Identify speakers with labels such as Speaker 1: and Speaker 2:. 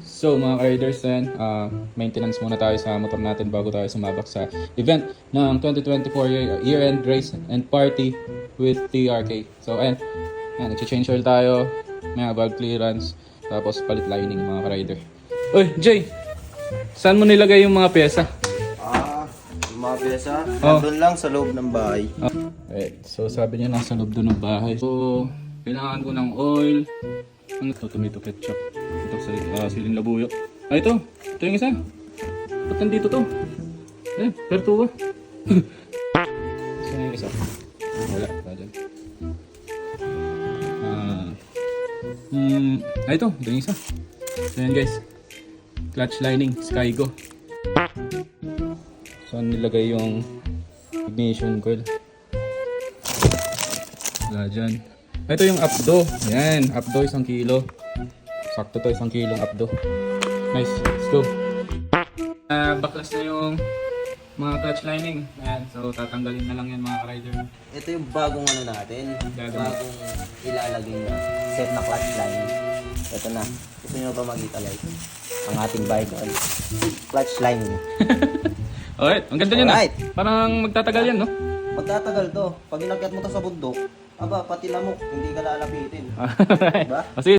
Speaker 1: So mga ka-riders, maintenance muna tayo sa motor natin bago tayo sumabak sa event ng 2024 year-end race and party with TRK. So ayan, nag-change oil tayo, may valve clearance, tapos palit lining mga ka-rider. Uy, Jay! Saan mo nilagay yung mga pyesa?
Speaker 2: Yung mga pyesa,
Speaker 1: Oh.
Speaker 2: nandun lang sa loob ng bahay.
Speaker 1: Right, so sabi niya nasa loob doon ng bahay. So, kailangan ko ng oil. Ano to? Tomato ketchup. Ito sa siling labuyo. Ito. Ito yung isa. Ba't nandito to? Pertuwa. Saan yung isa? Wala. Dyan. Ito. Ito yung isa. So yan guys. Clutch lining. Skygo. Saan nilagay yung ignition coil? Wala dyan. Ito yung updo. Yan. Updo 1 kilo. Sakto to 1 kilong updo. Nice. Let's go. Baklas na yung mga clutch lining. Ayan. So tatanggalin na lang yan mga ka-rider.
Speaker 2: Ito yung bagong ano natin,
Speaker 1: Gagawin.
Speaker 2: bagong ilalagay na set na clutch line. Ito na. Gusto nyo ba makita like ang ating bygone clutch line.
Speaker 1: Alright. Ang ganda niyan.
Speaker 2: Alright.
Speaker 1: Parang magtatagal yan, no?
Speaker 2: Magtatagal to. Pag inakyat mo to sa bundok, aba, pati lamok, hindi ka lalapitin.
Speaker 1: Alright.
Speaker 2: Diba?
Speaker 1: O sige.